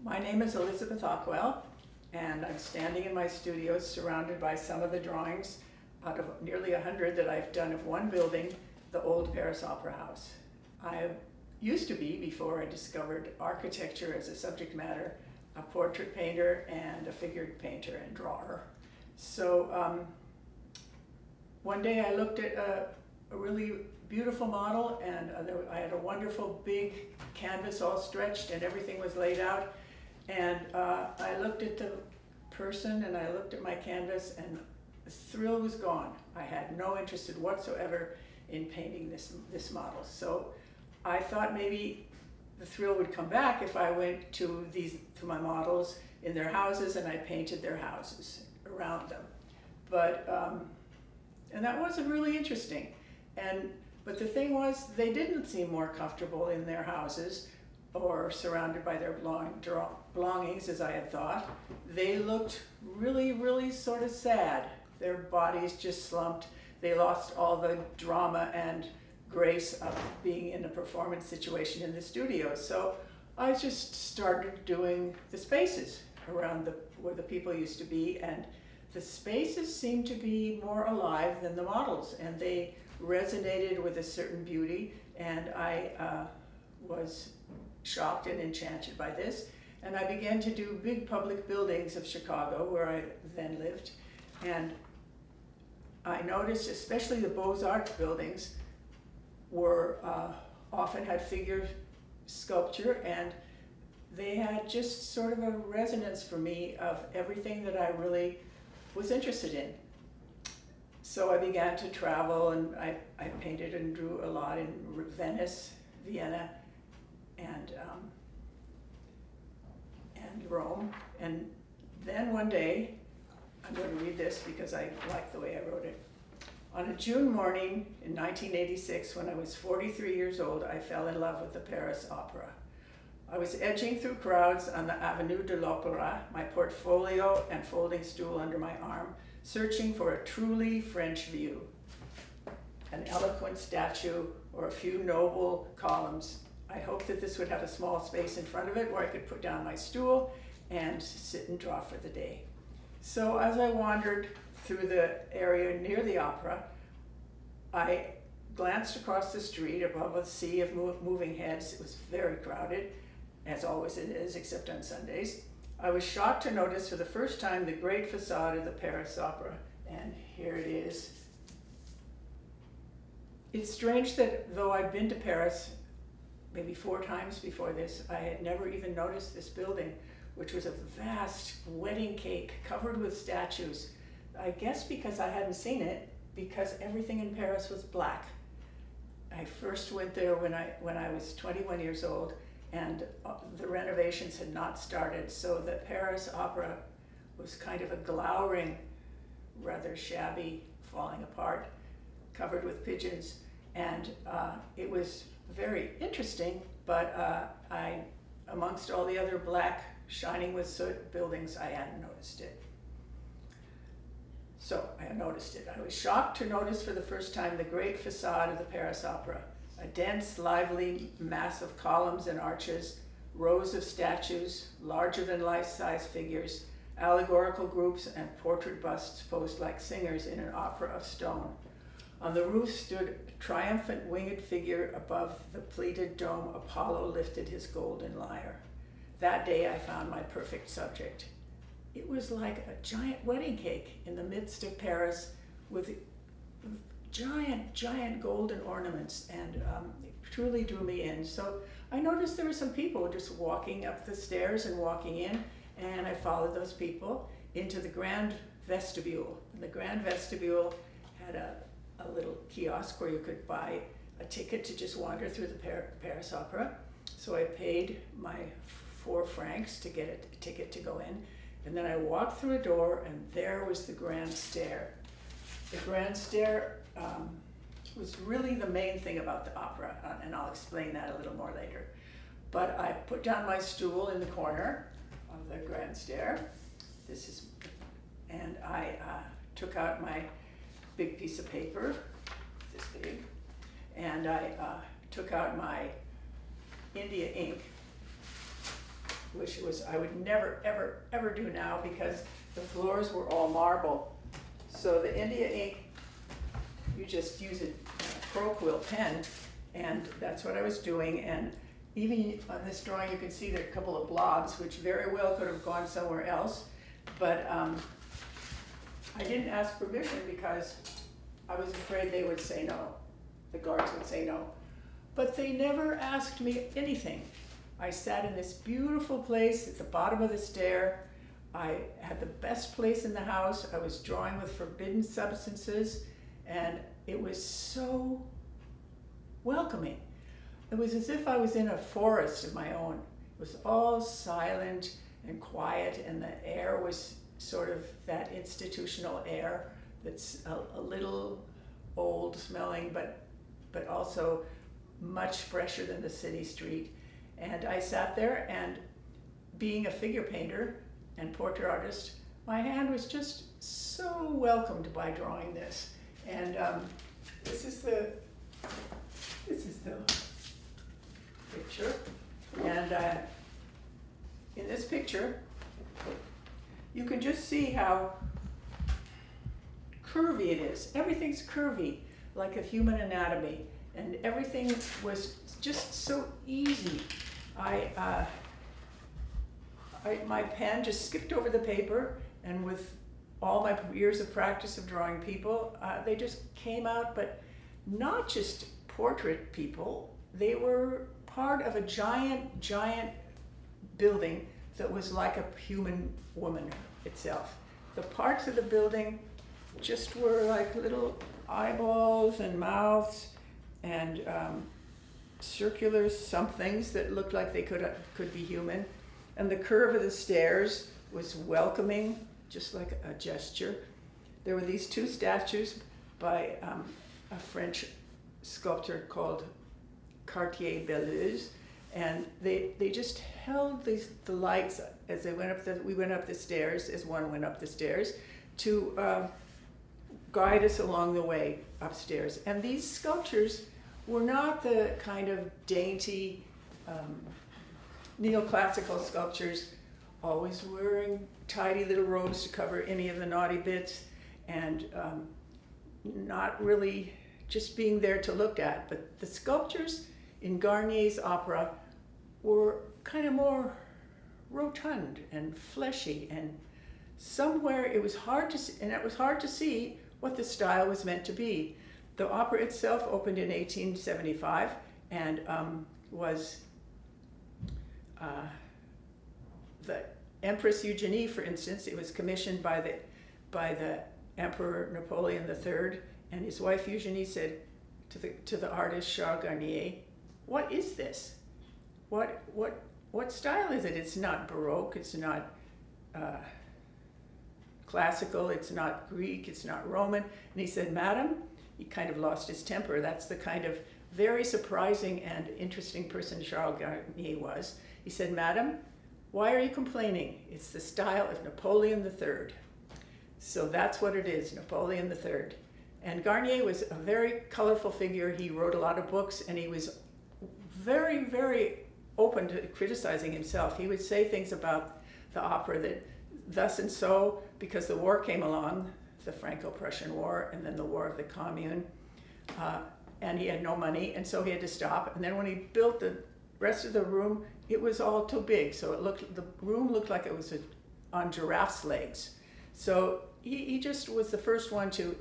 My name is Elizabeth Ockwell, and I'm standing in my studio surrounded by some of the drawings out of nearly 100 that I've done of one building, the old Paris Opera House. I used to be, before I discovered architecture as a subject matter, a portrait painter and a figured painter and drawer. So one day I looked at a really beautiful model, and I had a wonderful big canvas all stretched and everything was laid out. And I looked at the person and I looked at my canvas, and the thrill was gone. I had no interest whatsoever in painting this model. So I thought maybe the thrill would come back if I went to my models in their houses and I painted their houses around them. But and that wasn't really interesting. But the thing was, they didn't seem more comfortable in their houses or surrounded by their belongings as I had thought. They looked really, really sort of sad. Their bodies just slumped. They lost all the drama and grace of being in a performance situation in the studio. So I just started doing the spaces around where the people used to be, and the spaces seemed to be more alive than the models, and they resonated with a certain beauty, and I was shocked and enchanted by this. And I began to do big public buildings of Chicago, where I then lived, and I noticed especially the Beaux-Arts buildings were often had figure sculpture, and they had just sort of a resonance for me of everything that I really was interested in. So I began to travel, and I painted and drew a lot in Venice, Vienna, and Rome. And then one day, I'm going to read this because I like the way I wrote it. On a June morning in 1986, when I was 43 years old, I fell in love with the Paris Opera. I was edging through crowds on the Avenue de l'Opéra, my portfolio and folding stool under my arm, searching for a truly French view, an eloquent statue, or a few noble columns. I hoped that this would have a small space in front of it where I could put down my stool and sit and draw for the day. So as I wandered through the area near the opera, I glanced across the street above a sea of moving heads. It was very crowded, as always it is, except on Sundays. I was shocked to notice for the first time the great facade of the Paris Opera, and here it is. It's strange that though I'd been to Paris maybe 4 times before this, I had never even noticed this building, which was a vast wedding cake covered with statues. I guess because I hadn't seen it, because everything in Paris was black. I first went there when I was 21 years old, and the renovations had not started, so the Paris Opera was kind of a glowering, rather shabby, falling apart, covered with pigeons, and it was very interesting, but amongst all the other black, shining with soot buildings, I hadn't noticed it. So I noticed it. I was shocked to notice for the first time the great facade of the Paris Opera. A dense, lively mass of columns and arches, rows of statues, larger than life-size figures, allegorical groups, and portrait busts posed like singers in an opera of stone. On the roof stood a triumphant winged figure. Above the pleated dome, Apollo lifted his golden lyre. That day I found my perfect subject. It was like a giant wedding cake in the midst of Paris with giant golden ornaments, and it truly drew me in. So I noticed there were some people just walking up the stairs and walking in, and I followed those people into the grand vestibule. And the grand vestibule had a little kiosk where you could buy a ticket to just wander through the Paris Opera. So I paid my 4 francs to get a ticket to go in, and then I walked through a door, and there was the grand stair. The grand stair was really the main thing about the opera, and I'll explain that a little more later. But I put down my stool in the corner of the grand stair. And I took out my big piece of paper, this big, and I took out my India ink, which was, I would never, ever, ever do now because the floors were all marble. So the India ink, you just use a Ockwell pen, and that's what I was doing. And even on this drawing, you can see there are a couple of blobs, which very well could have gone somewhere else. But I didn't ask permission because I was afraid they would say no. The guards would say no. But they never asked me anything. I sat in this beautiful place at the bottom of the stair. I had the best place in the house. I was drawing with forbidden substances, and it was so welcoming. It was as if I was in a forest of my own. It was all silent and quiet, and the air was sort of that institutional air that's a little old smelling, but also much fresher than the city street. And I sat there, and being a figure painter and portrait artist, my hand was just so welcomed by drawing this. And this is the picture. And in this picture, you can just see how curvy it is. Everything's curvy, like a human anatomy. And everything was just so easy. My pen just skipped over the paper, and with all my years of practice of drawing people, they just came out, but not just portrait people. They were part of a giant, giant building that was like a human woman itself. The parts of the building just were like little eyeballs and mouths and circular somethings that looked like they could be human. And the curve of the stairs was welcoming, just like a gesture. There were these two statues by a French sculptor called Cartier-Belleuse, and they just held the lights as they went up we went up the stairs, as one went up the stairs, to guide us along the way upstairs. And these sculptures were not the kind of dainty neoclassical sculptures, always wearing tidy little robes to cover any of the naughty bits, and not really just being there to look at. But the sculptures in Garnier's opera were kind of more rotund and fleshy, and somewhere it was hard to see, and it was hard to see what the style was meant to be. The opera itself opened in 1875 and was the Empress Eugenie, for instance. It was commissioned by the Emperor Napoleon III, and his wife Eugenie said to the artist Charles Garnier, "What is this? What style is it? It's not Baroque. It's not classical. It's not Greek. It's not Roman." And he said, "Madam," he kind of lost his temper. That's the kind of very surprising and interesting person Charles Garnier was. He said, "Madam, why are you complaining? It's the style of Napoleon III." So that's what it is, Napoleon III. And Garnier was a very colorful figure. He wrote a lot of books, and he was very, very open to criticizing himself. He would say things about the opera that thus and so, because the war came along, the Franco-Prussian War, and then the War of the Commune, and he had no money, and so he had to stop. And then when he built the rest of the room, it was all too big, so the room looked like it was on giraffe's legs. So he just was the first one to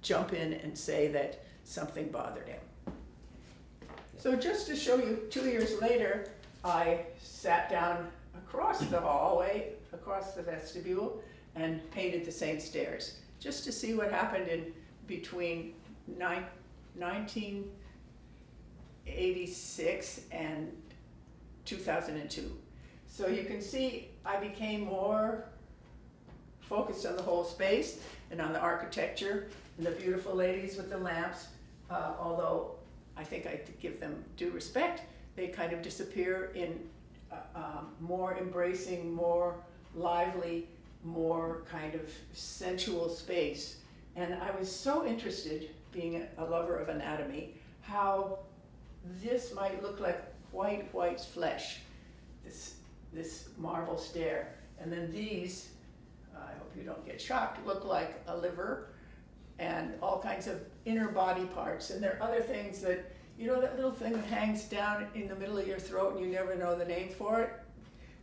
jump in and say that something bothered him. So just to show you, 2 years later, I sat down across the hallway, across the vestibule, and painted the same stairs, just to see what happened in between 1986 and 2002. So you can see I became more focused on the whole space and on the architecture and the beautiful ladies with the lamps, although I think I give them due respect. They kind of disappear in more embracing, more lively, more kind of sensual space. And I was so interested, being a lover of anatomy, how this might look like white flesh. This this marble stair. And then these, I hope you don't get shocked, look like a liver and all kinds of inner body parts. And there are other things that, you know that little thing that hangs down in the middle of your throat and you never know the name for it?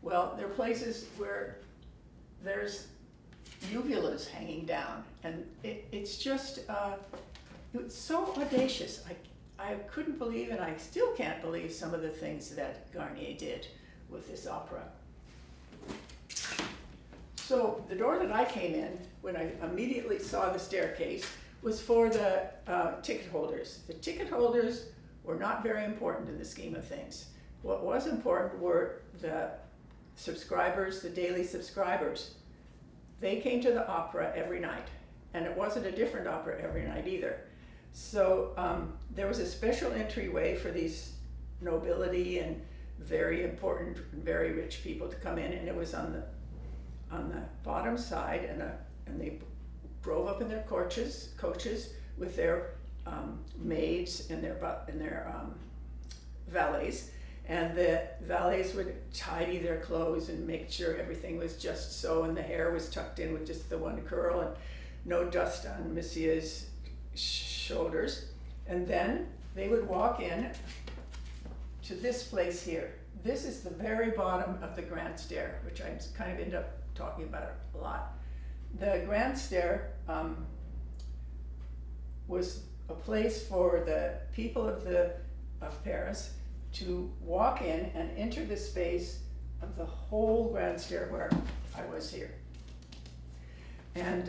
Well, there are places where there's uvulas hanging down, and it's just, it's so audacious. I couldn't believe, and I still can't believe, some of the things that Garnier did with this opera. So the door that I came in, when I immediately saw the staircase, was for the ticket holders. The ticket holders were not very important in the scheme of things. What was important were the subscribers, the daily subscribers. They came to the opera every night, and it wasn't a different opera every night either. So there was a special entryway for these nobility and very important, very rich people to come in, and it was on the bottom side, and they drove up in their coaches with their maids and their valets, and the valets would tidy their clothes and make sure everything was just so, and the hair was tucked in with just the one curl and no dust on Monsieur's shoulders. And then they would walk in to this place here. This is the very bottom of the grand stair, which I kind of end up talking about a lot. The grand stair was a place for the people of Paris to walk in and enter the space of the whole grand stair where I was here. And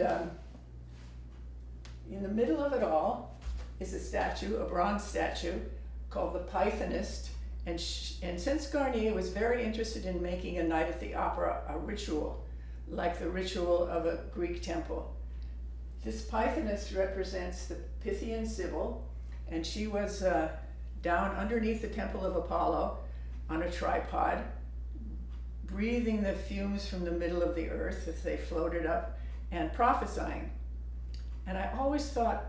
in the middle of it all is a statue, a bronze statue, called the Pythonist. And since Garnier was very interested in making a night at the opera a ritual, like the ritual of a Greek temple, this Pythonist represents the Pythian Sibyl, and she was down underneath the Temple of Apollo on a tripod, breathing the fumes from the middle of the earth as they floated up, and prophesying. And I always thought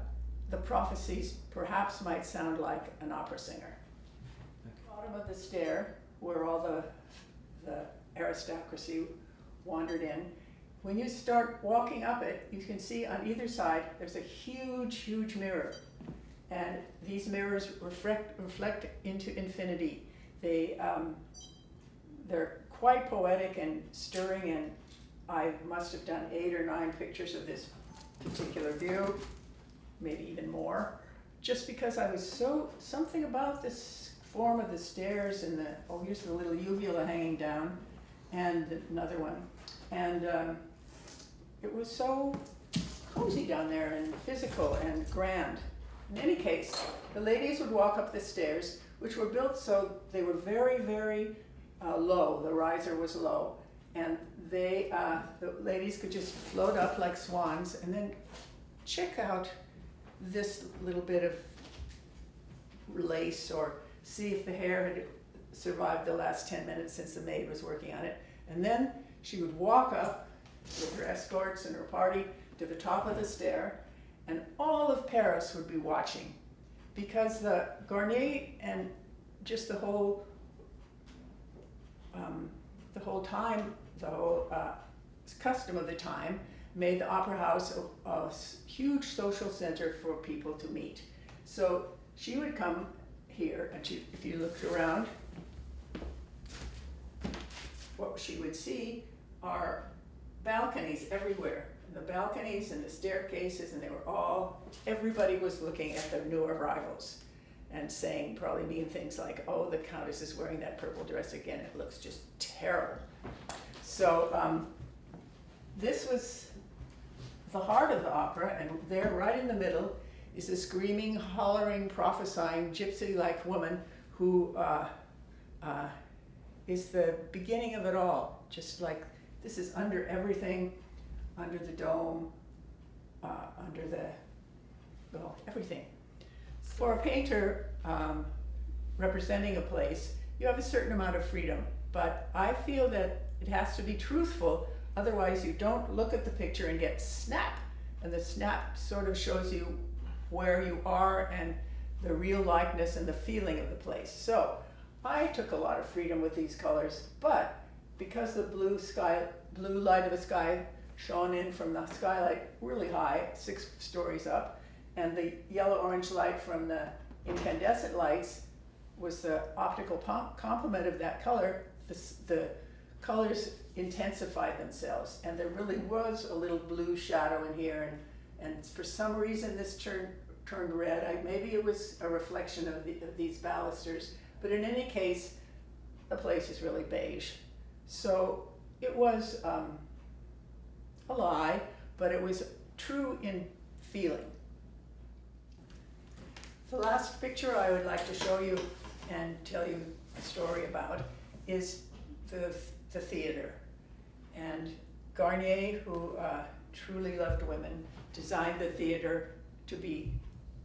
the prophecies perhaps might sound like an opera singer. Bottom of the stair, where all the aristocracy wandered in. When you start walking up it, you can see on either side there's a huge, huge mirror. And these mirrors reflect into infinity. They're quite poetic and stirring, and I must have done 8 or 9 pictures of this particular view, maybe even more, just because I was something about this form of the stairs and here's the little uvula hanging down, and another one. And it was so cozy down there and physical and grand. In any case, the ladies would walk up the stairs, which were built so they were very, very low. The riser was low. And the ladies could just float up like swans, and then check out this little bit of lace, or see if the hair had survived the last 10 minutes since the maid was working on it. And then she would walk up with her escorts and her party to the top of the stair, and all of Paris would be watching, because the Garnier and just the whole custom of the time made the Opera House a huge social center for people to meet. So she would come here, and if you looked around, what she would see are balconies everywhere. The balconies and the staircases, and everybody was looking at the new arrivals and saying probably mean things like, "Oh, the Countess is wearing that purple dress again, it looks just terrible." So this was the heart of the opera, and there right in the middle is a screaming, hollering, prophesying, gypsy-like woman who is the beginning of it all. Just like this is under everything, under the dome, everything. For a painter representing a place, you have a certain amount of freedom, but I feel that it has to be truthful, otherwise you don't look at the picture and get snap, and the snap sort of shows you where you are and the real likeness and the feeling of the place. So I took a lot of freedom with these colors, but because the blue light of the sky shone in from the skylight really high, 6 stories up, and the yellow-orange light from the incandescent lights was the optical complement of that color. The colors intensified themselves, and there really was a little blue shadow in here, and for some reason this turned red. Maybe it was a reflection of these balusters, but in any case, the place is really beige. So it was a lie, but it was true in feeling. The last picture I would like to show you and tell you a story about is the theater. And Garnier, who truly loved women, designed the theater to be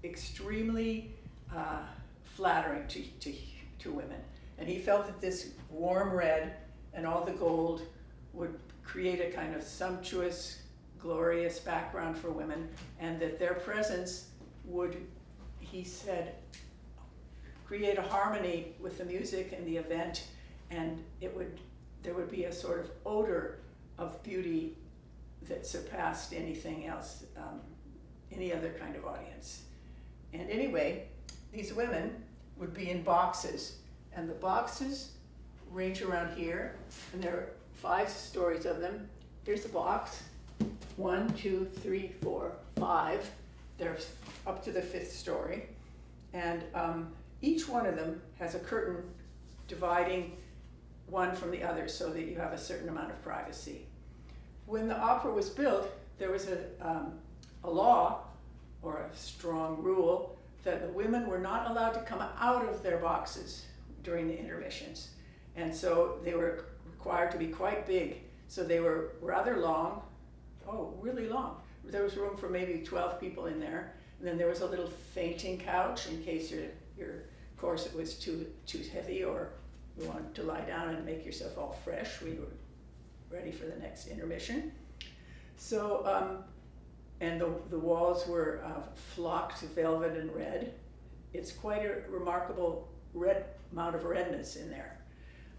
extremely flattering to women. And he felt that this warm red and all the gold would create a kind of sumptuous, glorious background for women, and that their presence would, he said, create a harmony with the music and the event, and there would be a sort of odor of beauty that surpassed anything else, any other kind of audience. And anyway, these women would be in boxes, and the boxes range around here, and there are 5 stories of them. Here's the box, 1, 2, 3, 4, 5. They're up to the 5th story, and each one of them has a curtain dividing one from the other so that you have a certain amount of privacy. When the opera was built, there was a law or a strong rule that the women were not allowed to come out of their boxes during the intermissions. And so they were required to be quite big. So they were rather long, really long. There was room for maybe 12 people in there. And then there was a little fainting couch in case your corset was too heavy or you wanted to lie down and make yourself all fresh. We were ready for the next intermission. So, and the walls were flocked velvet and red. It's quite a remarkable amount of redness in there.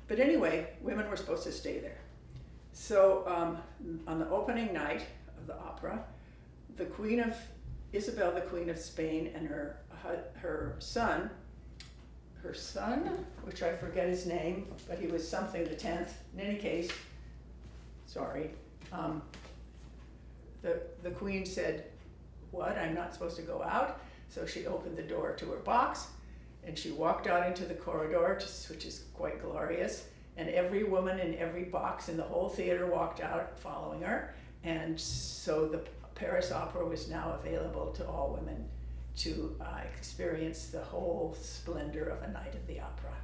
But anyway, women were supposed to stay there. So on the opening night of the opera, Isabel, the Queen of Spain, and her son, which I forget his name, but he was something the 10th. In any case, sorry, the Queen said, "What? I'm not supposed to go out?" So she opened the door to her box, and she walked out into the corridor, which is quite glorious. And every woman in every box in the whole theater walked out following her. And so the Paris Opera was now available to all women to experience the whole splendor of a night at the opera.